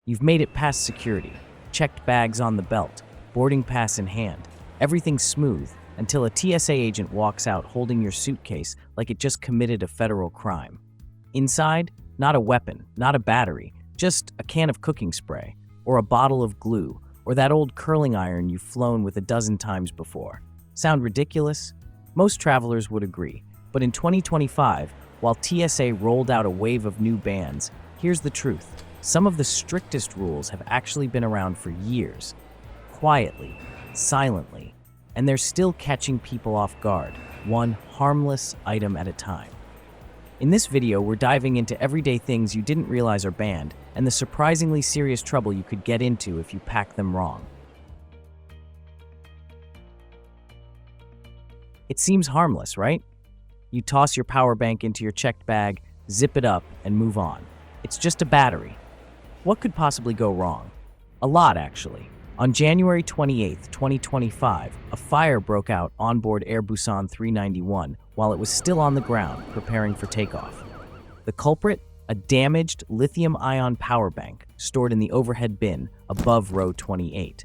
You've made it past security, checked bags on the belt, boarding pass in hand. Everything's smooth until a TSA agent walks out holding your suitcase like it just committed a federal crime. Inside, not a weapon, not a battery, just a can of cooking spray, or a bottle of glue, or that old curling iron you've flown with a dozen times before. Sound ridiculous? Most travelers would agree. But in 2025, while TSA rolled out a wave of new bans, here's the truth. Some of the strictest rules have actually been around for years, quietly, silently, and they're still catching people off guard, one harmless item at a time. In this video, we're diving into everyday things you didn't realize are banned and the surprisingly serious trouble you could get into if you pack them wrong. It seems harmless, right? You toss your power bank into your checked bag, zip it up, and move on. It's just a battery. What could possibly go wrong? A lot, actually. On January 28, 2025, a fire broke out on board Air 391 while it was still on the ground, preparing for takeoff. The culprit? A damaged lithium-ion power bank stored in the overhead bin above row 28.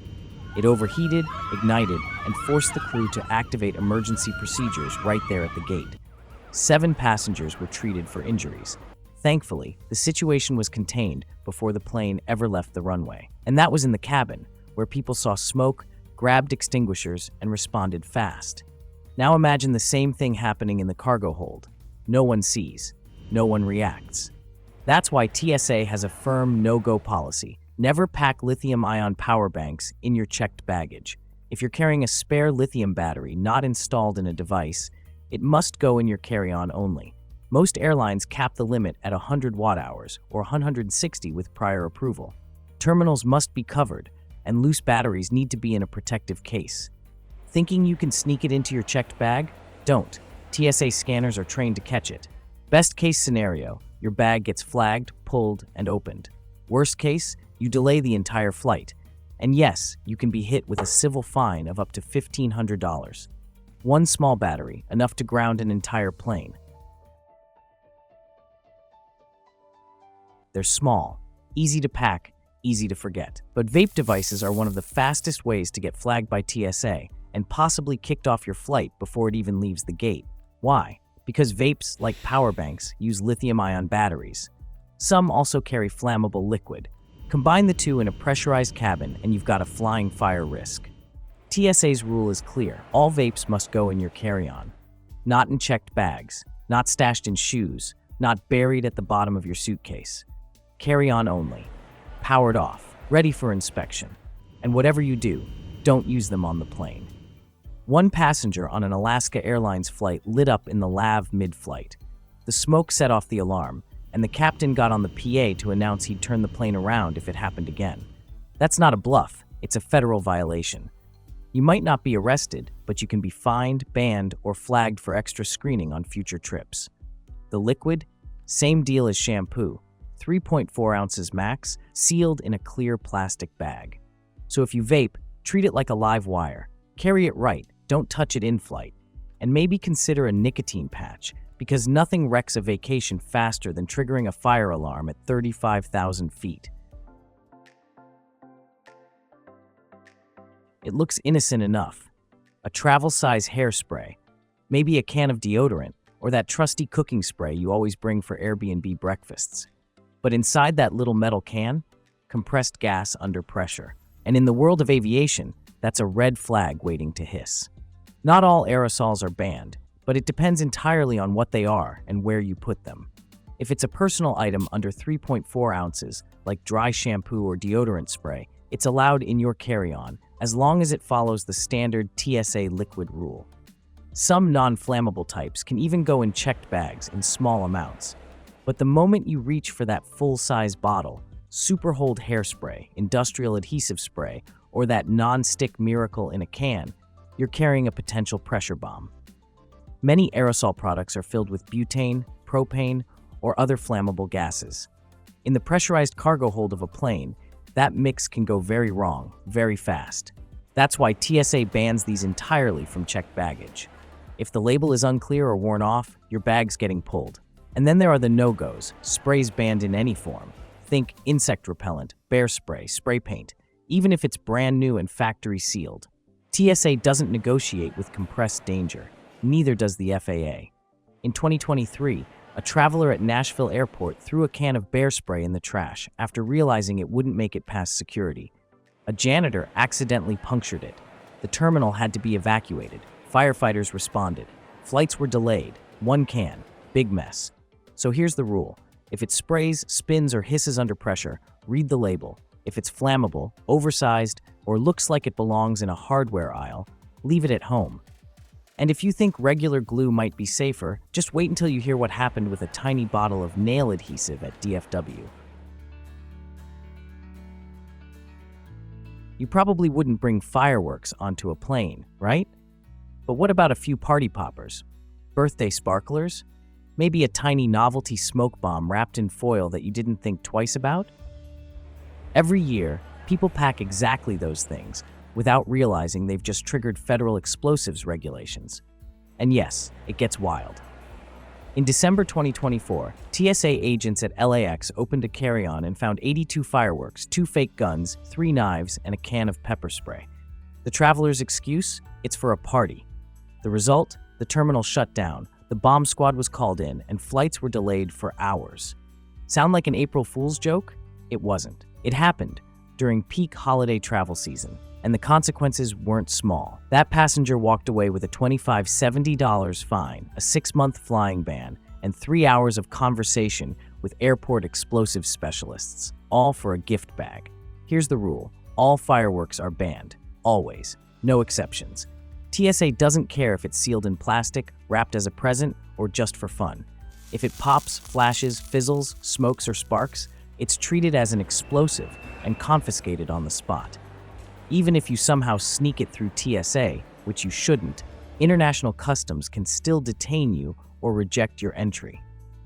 It overheated, ignited, and forced the crew to activate emergency procedures right there at the gate. 7 passengers were treated for injuries. Thankfully, the situation was contained before the plane ever left the runway. And that was in the cabin, where people saw smoke, grabbed extinguishers, and responded fast. Now imagine the same thing happening in the cargo hold. No one sees. No one reacts. That's why TSA has a firm no-go policy. Never pack lithium-ion power banks in your checked baggage. If you're carrying a spare lithium battery not installed in a device, it must go in your carry-on only. Most airlines cap the limit at 100 watt-hours or 160 with prior approval. Terminals must be covered, and loose batteries need to be in a protective case. Thinking you can sneak it into your checked bag? Don't. TSA scanners are trained to catch it. Best case scenario, your bag gets flagged, pulled, and opened. Worst case, you delay the entire flight. And yes, you can be hit with a civil fine of up to $1,500. One small battery, enough to ground an entire plane. They're small, easy to pack, easy to forget. But vape devices are one of the fastest ways to get flagged by TSA and possibly kicked off your flight before it even leaves the gate. Why? Because vapes, like power banks, use lithium-ion batteries. Some also carry flammable liquid. Combine the two in a pressurized cabin and you've got a flying fire risk. TSA's rule is clear. All vapes must go in your carry-on. Not in checked bags, not stashed in shoes, not buried at the bottom of your suitcase. Carry-on only. Powered off, ready for inspection. And whatever you do, don't use them on the plane. One passenger on an Alaska Airlines flight lit up in the lav mid-flight. The smoke set off the alarm, and the captain got on the PA to announce he'd turn the plane around if it happened again. That's not a bluff, it's a federal violation. You might not be arrested, but you can be fined, banned, or flagged for extra screening on future trips. The liquid? Same deal as shampoo. 3.4 ounces max, sealed in a clear plastic bag. So if you vape, treat it like a live wire. Carry it right, don't touch it in flight. And maybe consider a nicotine patch, because nothing wrecks a vacation faster than triggering a fire alarm at 35,000 feet. It looks innocent enough. A travel-size hairspray, maybe a can of deodorant, or that trusty cooking spray you always bring for Airbnb breakfasts. But inside that little metal can, compressed gas under pressure. And in the world of aviation, that's a red flag waiting to hiss. Not all aerosols are banned, but it depends entirely on what they are and where you put them. If it's a personal item under 3.4 ounces, like dry shampoo or deodorant spray, it's allowed in your carry-on, as long as it follows the standard TSA liquid rule. Some non-flammable types can even go in checked bags in small amounts. But the moment you reach for that full-size bottle, Superhold hairspray, industrial adhesive spray, or that non-stick miracle in a can, you're carrying a potential pressure bomb. Many aerosol products are filled with butane, propane, or other flammable gases. In the pressurized cargo hold of a plane, that mix can go very wrong, very fast. That's why TSA bans these entirely from checked baggage. If the label is unclear or worn off, your bag's getting pulled. And then there are the no-goes, sprays banned in any form. Think insect repellent, bear spray, spray paint, even if it's brand new and factory sealed. TSA doesn't negotiate with compressed danger. Neither does the FAA. In 2023, a traveler at Nashville Airport threw a can of bear spray in the trash after realizing it wouldn't make it past security. A janitor accidentally punctured it. The terminal had to be evacuated. Firefighters responded. Flights were delayed. One can. Big mess. So here's the rule. If it sprays, spins, or hisses under pressure, read the label. If it's flammable, oversized, or looks like it belongs in a hardware aisle, leave it at home. And if you think regular glue might be safer, just wait until you hear what happened with a tiny bottle of nail adhesive at DFW. You probably wouldn't bring fireworks onto a plane, right? But what about a few party poppers? Birthday sparklers? Maybe a tiny novelty smoke bomb wrapped in foil that you didn't think twice about? Every year, people pack exactly those things without realizing they've just triggered federal explosives regulations. And yes, it gets wild. In December 2024, TSA agents at LAX opened a carry-on and found 82 fireworks, 2 fake guns, 3 knives, and a can of pepper spray. The traveler's excuse? It's for a party. The result? The terminal shut down, the bomb squad was called in, and flights were delayed for hours. Sound like an April Fool's joke? It wasn't. It happened during peak holiday travel season, and the consequences weren't small. That passenger walked away with a $25-70 fine, a 6-month flying ban, and 3 hours of conversation with airport explosive specialists, all for a gift bag. Here's the rule. All fireworks are banned. Always. No exceptions. TSA doesn't care if it's sealed in plastic, wrapped as a present, or just for fun. If it pops, flashes, fizzles, smokes, or sparks, it's treated as an explosive and confiscated on the spot. Even if you somehow sneak it through TSA, which you shouldn't, international customs can still detain you or reject your entry.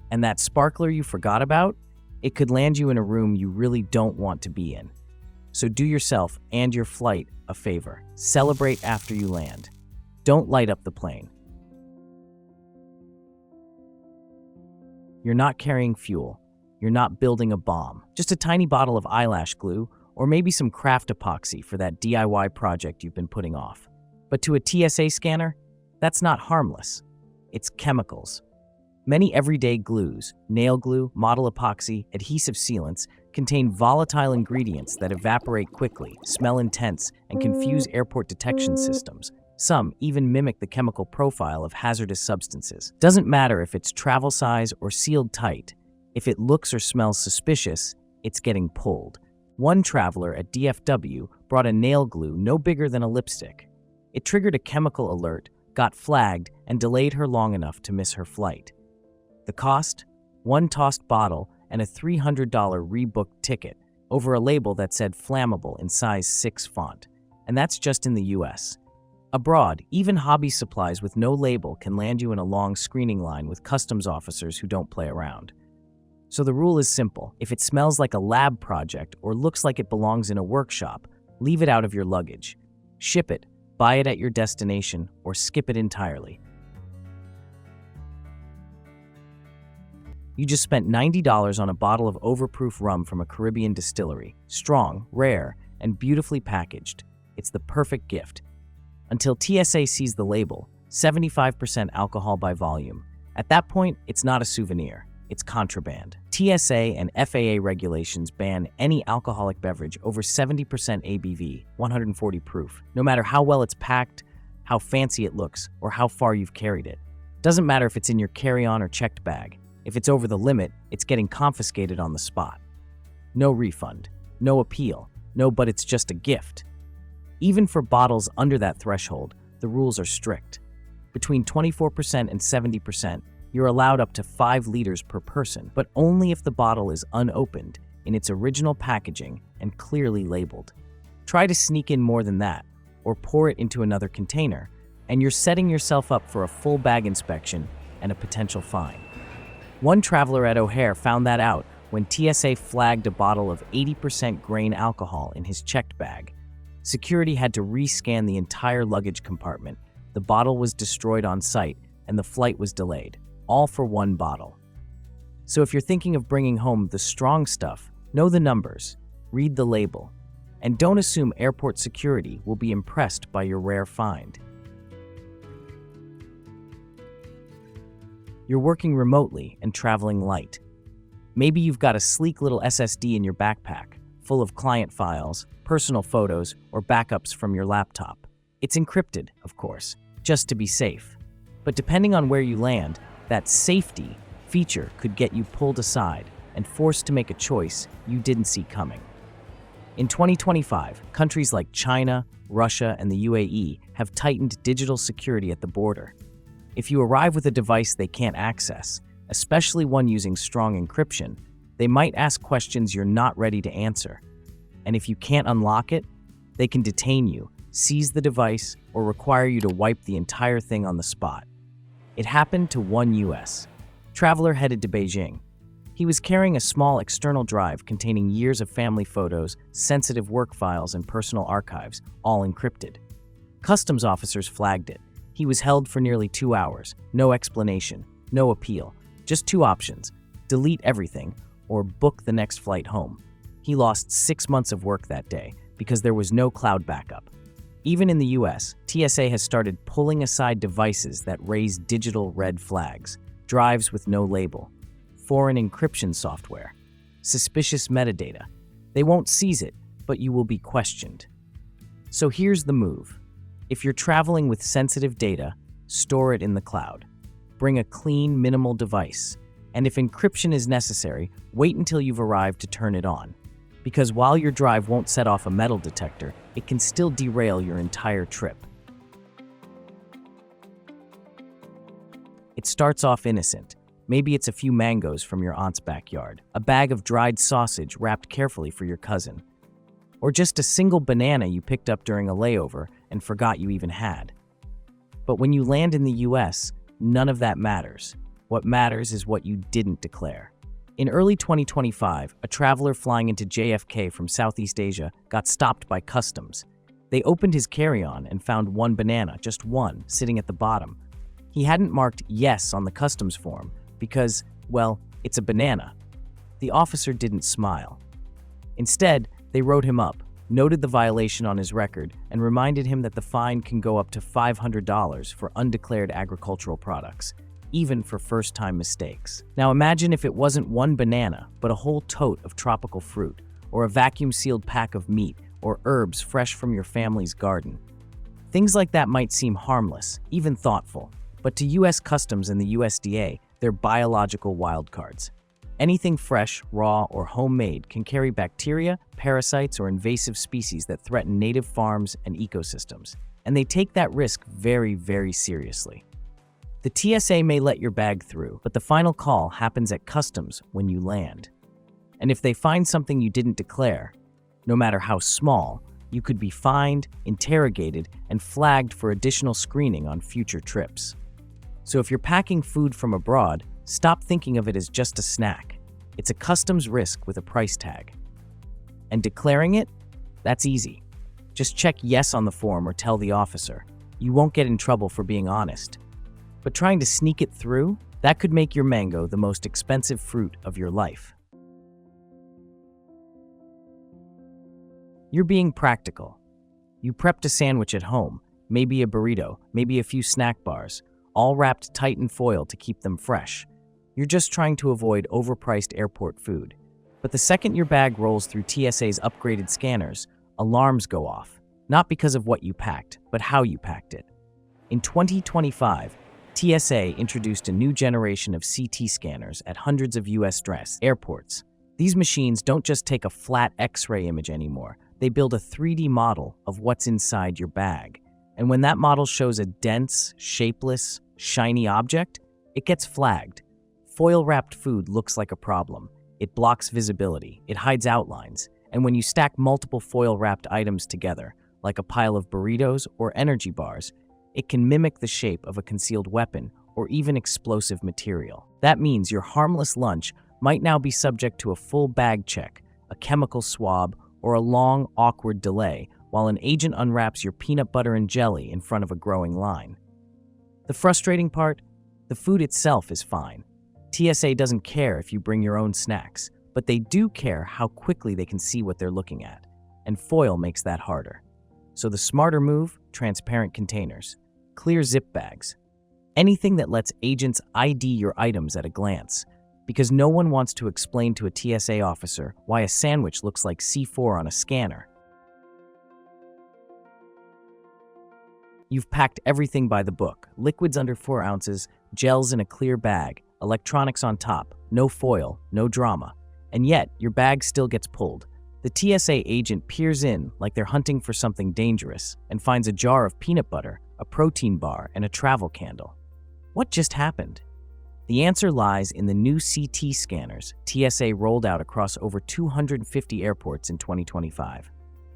And that sparkler you forgot about? It could land you in a room you really don't want to be in. So do yourself and your flight a favor. Celebrate after you land. Don't light up the plane. You're not carrying fuel. You're not building a bomb. Just a tiny bottle of eyelash glue, or maybe some craft epoxy for that DIY project you've been putting off. But to a TSA scanner, that's not harmless. It's chemicals. Many everyday glues, nail glue, model epoxy, adhesive sealants, contain volatile ingredients that evaporate quickly, smell intense, and confuse airport detection systems. Some even mimic the chemical profile of hazardous substances. Doesn't matter if it's travel size or sealed tight. If it looks or smells suspicious, it's getting pulled. One traveler at DFW brought a nail glue no bigger than a lipstick. It triggered a chemical alert, got flagged, and delayed her long enough to miss her flight. The cost? One tossed bottle and a $300 rebooked ticket over a label that said Flammable in size 6 font. And that's just in the US. Abroad, even hobby supplies with no label can land you in a long screening line with customs officers who don't play around. So the rule is simple. If it smells like a lab project or looks like it belongs in a workshop, leave it out of your luggage. Ship it, buy it at your destination, or skip it entirely. You just spent $90 on a bottle of overproof rum from a Caribbean distillery. Strong, rare, and beautifully packaged. It's the perfect gift. Until TSA sees the label, 75% alcohol by volume. At that point, it's not a souvenir. It's contraband. TSA and FAA regulations ban any alcoholic beverage over 70% ABV, 140 proof, no matter how well it's packed, how fancy it looks, or how far you've carried it. Doesn't matter if it's in your carry-on or checked bag. If it's over the limit, it's getting confiscated on the spot. No refund, no appeal, no but it's just a gift. Even for bottles under that threshold, the rules are strict. Between 24% and 70%, you're allowed up to 5 liters per person, but only if the bottle is unopened, in its original packaging, and clearly labeled. Try to sneak in more than that, or pour it into another container, and you're setting yourself up for a full bag inspection and a potential fine. One traveler at O'Hare found that out when TSA flagged a bottle of 80% grain alcohol in his checked bag. Security had to rescan the entire luggage compartment. The bottle was destroyed on site, and the flight was delayed. All for one bottle. So if you're thinking of bringing home the strong stuff, Know the numbers, read the label, and don't assume airport security will be impressed by your rare find. You're working remotely and traveling light. Maybe you've got a sleek little SSD in your backpack, full of client files, personal photos, or backups from your laptop. It's encrypted, of course, just to be safe. But depending on where you land, that safety feature could get you pulled aside and forced to make a choice you didn't see coming. In 2025, countries like China, Russia, and the UAE have tightened digital security at the border. If you arrive with a device they can't access, especially one using strong encryption, they might ask questions you're not ready to answer. And if you can't unlock it, they can detain you, seize the device, or require you to wipe the entire thing on the spot. It happened to one U.S. traveler headed to Beijing. He was carrying a small external drive containing years of family photos, sensitive work files, and personal archives, all encrypted. Customs officers flagged it. He was held for nearly 2 hours, no explanation, no appeal, just 2 options: delete everything or book the next flight home. He lost 6 months of work that day because there was no cloud backup. Even in the US, TSA has started pulling aside devices that raise digital red flags, drives with no label, foreign encryption software, suspicious metadata. They won't seize it, but you will be questioned. So here's the move. If you're traveling with sensitive data, store it in the cloud. Bring a clean, minimal device. And if encryption is necessary, wait until you've arrived to turn it on. Because while your drive won't set off a metal detector, it can still derail your entire trip. It starts off innocent. Maybe it's a few mangoes from your aunt's backyard, a bag of dried sausage wrapped carefully for your cousin, or just a single banana you picked up during a layover and forgot you even had. But when you land in the US, none of that matters. What matters is what you didn't declare. In early 2025, a traveler flying into JFK from Southeast Asia got stopped by customs. They opened his carry-on and found one banana, just one, sitting at the bottom. He hadn't marked yes on the customs form because, well, it's a banana. The officer didn't smile. Instead, they wrote him up, noted the violation on his record, and reminded him that the fine can go up to $500 for undeclared agricultural products, even for first-time mistakes. Now imagine if it wasn't one banana, but a whole tote of tropical fruit, or a vacuum-sealed pack of meat, or herbs fresh from your family's garden. Things like that might seem harmless, even thoughtful, but to US Customs and the USDA, they're biological wildcards. Anything fresh, raw, or homemade can carry bacteria, parasites, or invasive species that threaten native farms and ecosystems, and they take that risk very, very seriously. The TSA may let your bag through, but the final call happens at customs when you land. And if they find something you didn't declare, no matter how small, you could be fined, interrogated, and flagged for additional screening on future trips. So if you're packing food from abroad, stop thinking of it as just a snack. It's a customs risk with a price tag. And declaring it? That's easy. Just check yes on the form or tell the officer. You won't get in trouble for being honest. But trying to sneak it through? That could make your mango the most expensive fruit of your life. You're being practical. You prepped a sandwich at home, maybe a burrito, maybe a few snack bars, all wrapped tight in foil to keep them fresh. You're just trying to avoid overpriced airport food. But the second your bag rolls through TSA's upgraded scanners, alarms go off, not because of what you packed, but how you packed it. In 2025, TSA introduced a new generation of CT scanners at hundreds of US airports. These machines don't just take a flat X-ray image anymore. They build a 3D model of what's inside your bag. And when that model shows a dense, shapeless, shiny object, it gets flagged. Foil-wrapped food looks like a problem. It blocks visibility, it hides outlines, and when you stack multiple foil-wrapped items together, like a pile of burritos or energy bars, it can mimic the shape of a concealed weapon or even explosive material. That means your harmless lunch might now be subject to a full bag check, a chemical swab, or a long, awkward delay while an agent unwraps your peanut butter and jelly in front of a growing line. The frustrating part? The food itself is fine. TSA doesn't care if you bring your own snacks. but they do care how quickly they can see what they're looking at, and foil makes that harder. So the smarter move, transparent containers, clear zip bags, anything that lets agents ID your items at a glance, because no one wants to explain to a TSA officer why a sandwich looks like C4 on a scanner. You've packed everything by the book, liquids under 4 ounces, gels in a clear bag, electronics on top, no foil, no drama. And yet, your bag still gets pulled. The TSA agent peers in like they're hunting for something dangerous and finds a jar of peanut butter, a protein bar, and a travel candle. What just happened? The answer lies in the new CT scanners TSA rolled out across over 250 airports in 2025.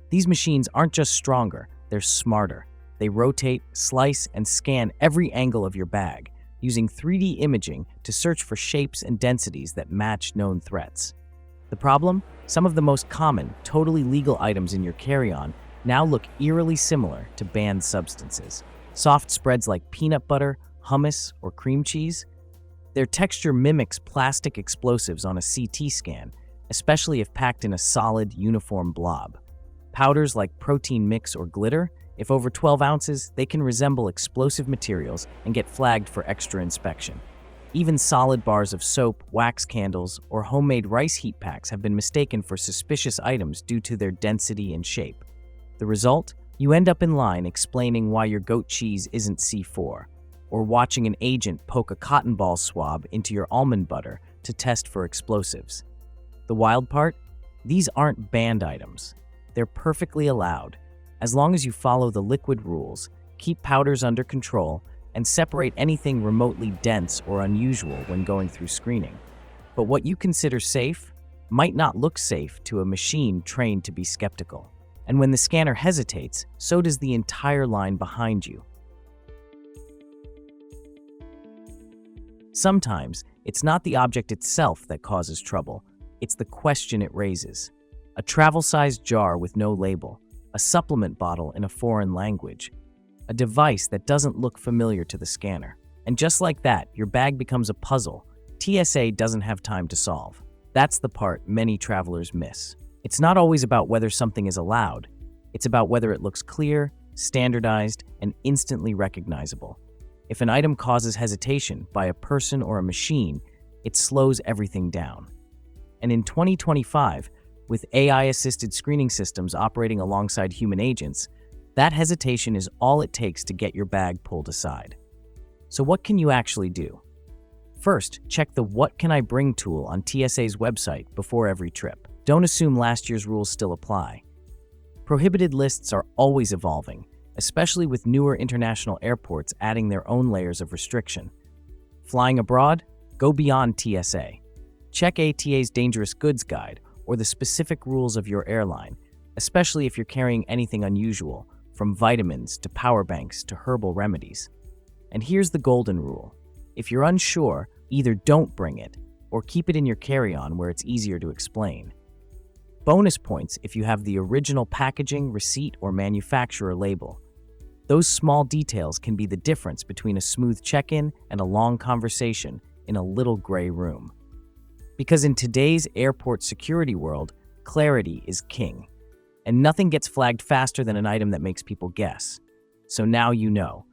These machines aren't just stronger, they're smarter. They rotate, slice, and scan every angle of your bag, using 3D imaging to search for shapes and densities that match known threats. The problem? Some of the most common, totally legal items in your carry-on now look eerily similar to banned substances. Soft spreads like peanut butter, hummus, or cream cheese. Their texture mimics plastic explosives on a CT scan, especially if packed in a solid, uniform blob. Powders like protein mix or glitter, if over 12 ounces, they can resemble explosive materials and get flagged for extra inspection. Even solid bars of soap, wax candles, or homemade rice heat packs have been mistaken for suspicious items due to their density and shape. The result? You end up in line explaining why your goat cheese isn't C4, or watching an agent poke a cotton ball swab into your almond butter to test for explosives. The wild part? These aren't banned items. They're perfectly allowed, as long as you follow the liquid rules, keep powders under control, and separate anything remotely dense or unusual when going through screening. But what you consider safe might not look safe to a machine trained to be skeptical. And when the scanner hesitates, so does the entire line behind you. Sometimes, it's not the object itself that causes trouble, it's the question it raises. A travel-sized jar with no label, a supplement bottle in a foreign language, a device that doesn't look familiar to the scanner. And just like that, your bag becomes a puzzle TSA doesn't have time to solve. That's the part many travelers miss. It's not always about whether something is allowed. It's about whether it looks clear, standardized, and instantly recognizable. If an item causes hesitation by a person or a machine, it slows everything down. And in 2025, with AI-assisted screening systems operating alongside human agents, that hesitation is all it takes to get your bag pulled aside. So what can you actually do? First, check the What Can I Bring tool on TSA's website before every trip. Don't assume last year's rules still apply. Prohibited lists are always evolving, especially with newer international airports adding their own layers of restriction. Flying abroad? Go beyond TSA. Check ATA's Dangerous Goods Guide or the specific rules of your airline, especially if you're carrying anything unusual, from vitamins to power banks to herbal remedies. And here's the golden rule. If you're unsure, either don't bring it or keep it in your carry-on where it's easier to explain. Bonus points if you have the original packaging, receipt, or manufacturer label. Those small details can be the difference between a smooth check-in and a long conversation in a little gray room. Because in today's airport security world, clarity is king. And nothing gets flagged faster than an item that makes people guess. So now you know.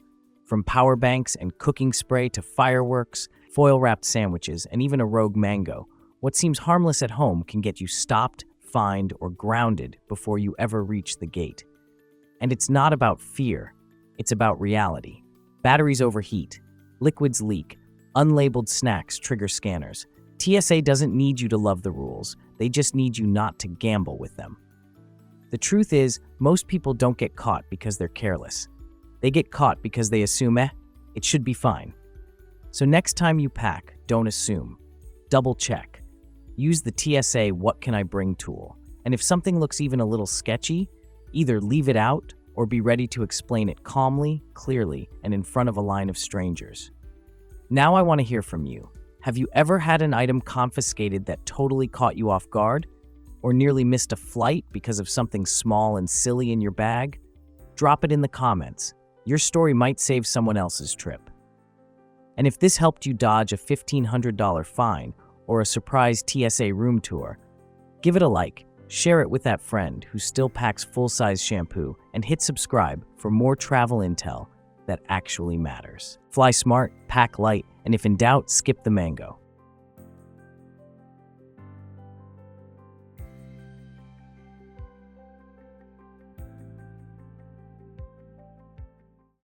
From power banks and cooking spray to fireworks, foil-wrapped sandwiches, and even a rogue mango, what seems harmless at home can get you stopped, fined, or grounded before you ever reach the gate. And it's not about fear, it's about reality. Batteries overheat, liquids leak, unlabeled snacks trigger scanners. TSA doesn't need you to love the rules, they just need you not to gamble with them. The truth is, most people don't get caught because they're careless. They get caught because they assume, it should be fine. So next time you pack, don't assume. Double check. Use the TSA What Can I Bring tool. And if something looks even a little sketchy, either leave it out or be ready to explain it calmly, clearly, and in front of a line of strangers. Now I want to hear from you. Have you ever had an item confiscated that totally caught you off guard? Or nearly missed a flight because of something small and silly in your bag? Drop it in the comments. Your story might save someone else's trip. And if this helped you dodge a $1,500 fine or a surprise TSA room tour. Give it a like, share it with that friend who still packs full-size shampoo, and hit subscribe for more travel intel that actually matters. Fly smart, pack light, and if in doubt, skip the mango.